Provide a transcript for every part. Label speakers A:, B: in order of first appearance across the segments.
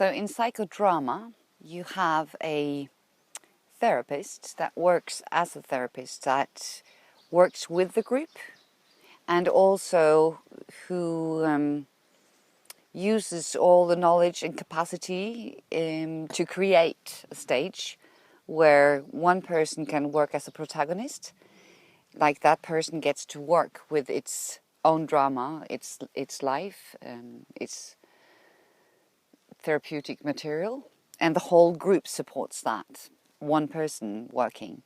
A: So in psychodrama, you have a therapist that works as a therapist, that works with the group, and also who uses all the knowledge and capacity to create a stage where one person can work as a protagonist. Like that person gets to work with its own drama, its life, its therapeutic material, and the whole group supports that one person working.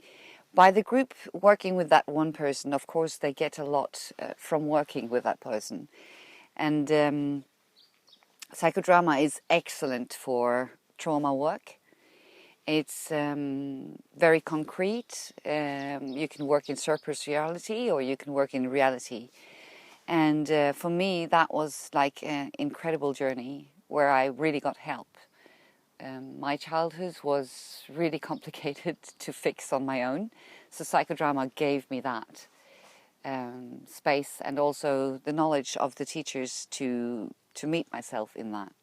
A: By the group working with that one person, of course, they get a lot from working with that person. And psychodrama is excellent for trauma work. It's very concrete. You can work in surface reality or you can work in reality. And for me, that was like an incredible journey where I really got help. My childhood was really complicated to fix on my own. So psychodrama gave me that space and also the knowledge of the teachers to meet myself in that.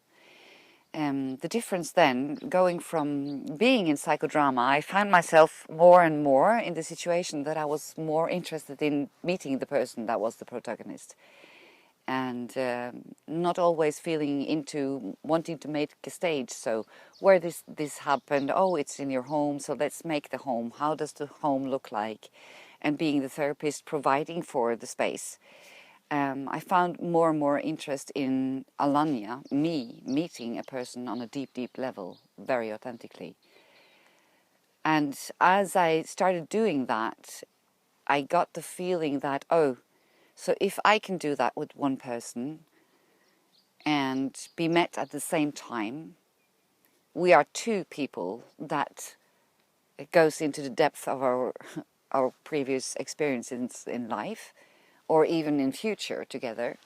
A: The difference then, going from being in psychodrama, I found myself more and more in the situation that I was more interested in meeting the person that was the protagonist. And not always feeling into wanting to make a stage. So where this happened, oh, it's in your home, so let's make the home. How does the home look like? And being the therapist providing for the space. I found more and more interest in Alanja, me meeting a person on a deep, deep level, very authentically. And as I started doing that, I got the feeling that, oh, so if I can do that with one person and be met at the same time, we are two people that it goes into the depth of our previous experiences in life, or even in future together.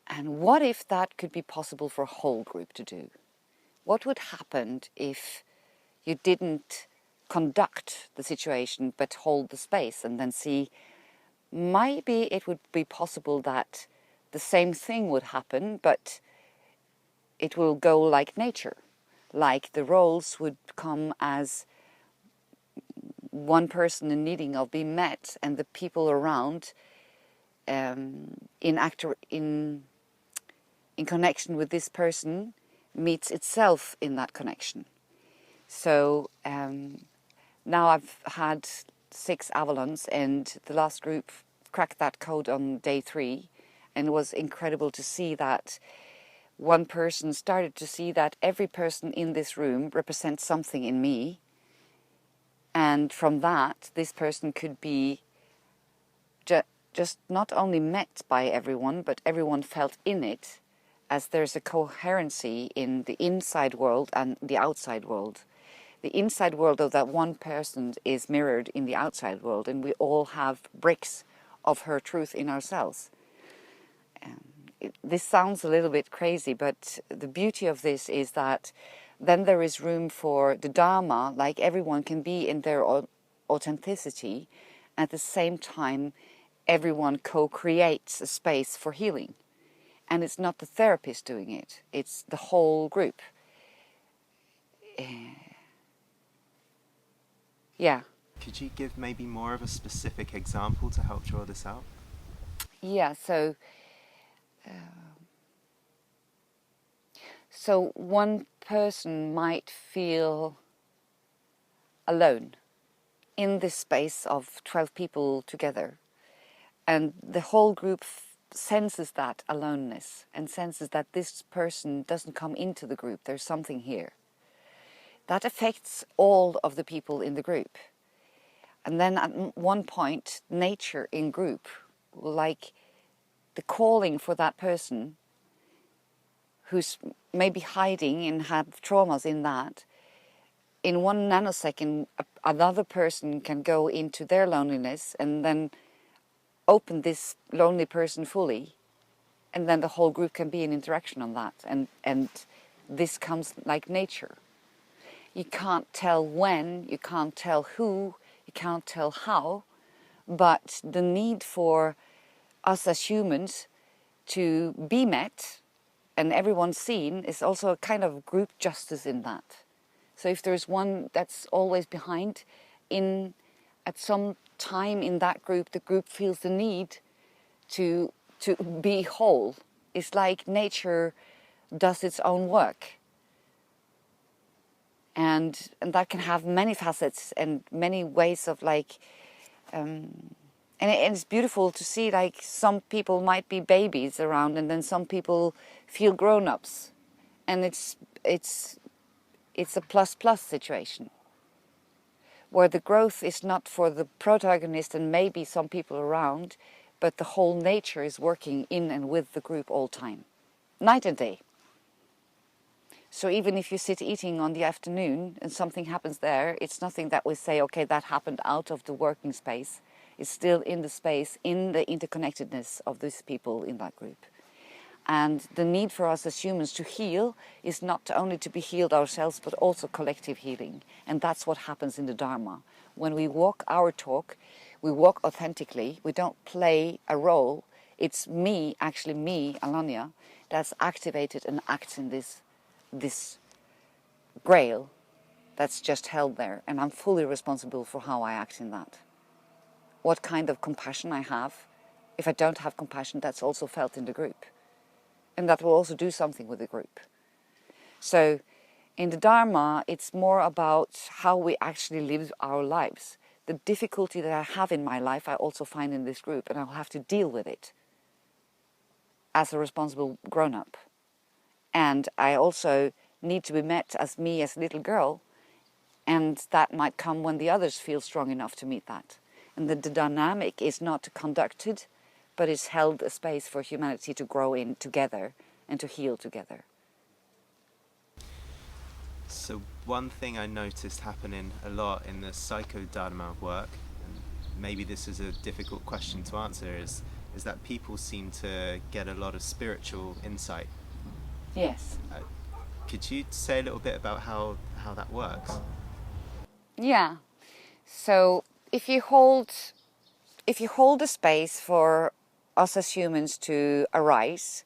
A: And what if that could be possible for a whole group to do? What would happen if you didn't conduct the situation but hold the space and then see, maybe it would be possible that the same thing would happen, but it will go like nature. Like the roles would come as one person in needing of being met, and the people around in connection with this person meets itself in that connection. So now I've had 6 Avalons, and the last group cracked that code on day 3, and it was incredible to see that one person started to see that every person in this room represents something in me, and from that this person could be just not only met by everyone, but everyone felt in it, as there's a coherency in the inside world and the outside world. The inside world of that one person is mirrored in the outside world, and we all have bricks of her truth in ourselves. This sounds a little bit crazy, but the beauty of this is that then there is room for the Dharma, like everyone can be in their authenticity. At the same time, everyone co-creates a space for healing. And it's not the therapist doing it, it's the whole group. Yeah.
B: Could you give maybe more of a specific example to help draw this out?
A: Yeah, so one person might feel alone in this space of 12 people together, and the whole group senses that aloneness and senses that this person doesn't come into the group, there's something here. That affects all of the people in the group. And then at one point, nature in group, like the calling for that person who's maybe hiding and have traumas in that, in 1 nanosecond, another person can go into their loneliness and then open this lonely person fully, and then the whole group can be in interaction on that, and this comes like nature. You can't tell when, you can't tell who, you can't tell how, but the need for us as humans to be met and everyone's seen is also a kind of group justice in that. So if there's one that's always behind, at some time in that group, the group feels the need to be whole. It's like nature does its own work. And that can have many facets and many ways of like, and it's beautiful to see like some people might be babies around and then some people feel grown-ups. And it's a plus-plus situation where the growth is not for the protagonist and maybe some people around, but the whole nature is working in and with the group all time, night and day. So even if you sit eating on the afternoon and something happens there, it's nothing that we say, okay, that happened out of the working space. It's still in the space, in the interconnectedness of these people in that group. And the need for us as humans to heal is not only to be healed ourselves, but also collective healing. And that's what happens in the Dharma. When we walk our talk, we walk authentically. We don't play a role. It's me, actually me, Alanja, that's activated and acts in this grail that's just held there, and I'm fully responsible for how I act in that. What kind of compassion I have. If I don't have compassion, that's also felt in the group, and that will also do something with the group. So in the Dharma, it's more about how we actually live our lives. The difficulty that I have in my life I also find in this group, and I'll have to deal with it as a responsible grown-up. And I also need to be met as me as a little girl, and that might come when the others feel strong enough to meet that. And the dynamic is not conducted, but is held a space for humanity to grow in together and to heal together.
B: So one thing I noticed happening a lot in the Psycho-Dharma work, and maybe this is a difficult question to answer, is that people seem to get a lot of spiritual insight.
A: Yes.
B: Could you say a little bit about how that works?
A: Yeah. So if you hold a space for us as humans to arise,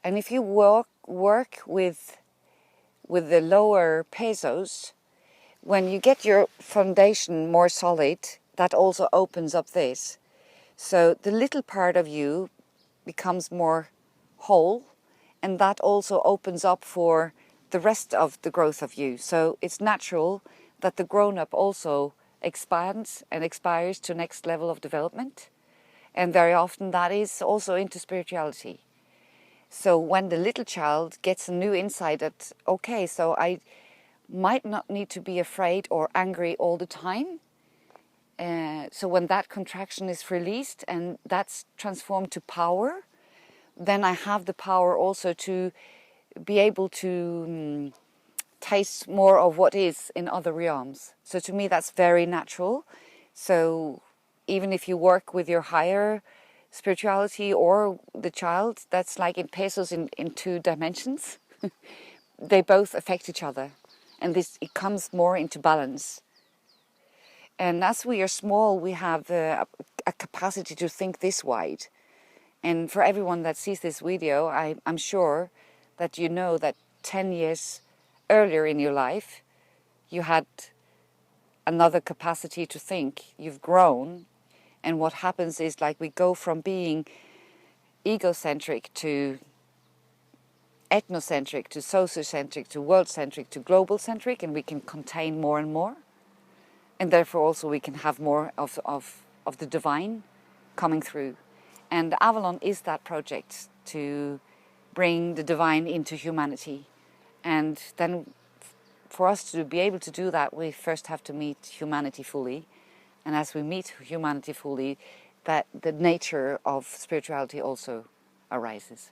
A: and if you work with the lower pesos, when you get your foundation more solid, that also opens up this. So the little part of you becomes more whole, and that also opens up for the rest of the growth of you. So it's natural that the grown-up also expands and aspires to next level of development. And very often that is also into spirituality. So when the little child gets a new insight that, okay, so I might not need to be afraid or angry all the time. So when that contraction is released and that's transformed to power, then I have the power also to be able to taste more of what is in other realms. So to me that's very natural. So even if you work with your higher spirituality or the child, that's like in pesos in 2 dimensions. They both affect each other, and it comes more into balance. And as we are small, we have a capacity to think this wide. And for everyone that sees this video, I'm sure that you know that 10 years earlier in your life, you had another capacity to think. You've grown, and what happens is like we go from being egocentric to ethnocentric to sociocentric to world-centric to global-centric, and we can contain more and more. And therefore also we can have more of the divine coming through. And Avalon is that project to bring the divine into humanity. And then for us to be able to do that, we first have to meet humanity fully. And as we meet humanity fully, that the nature of spirituality also arises.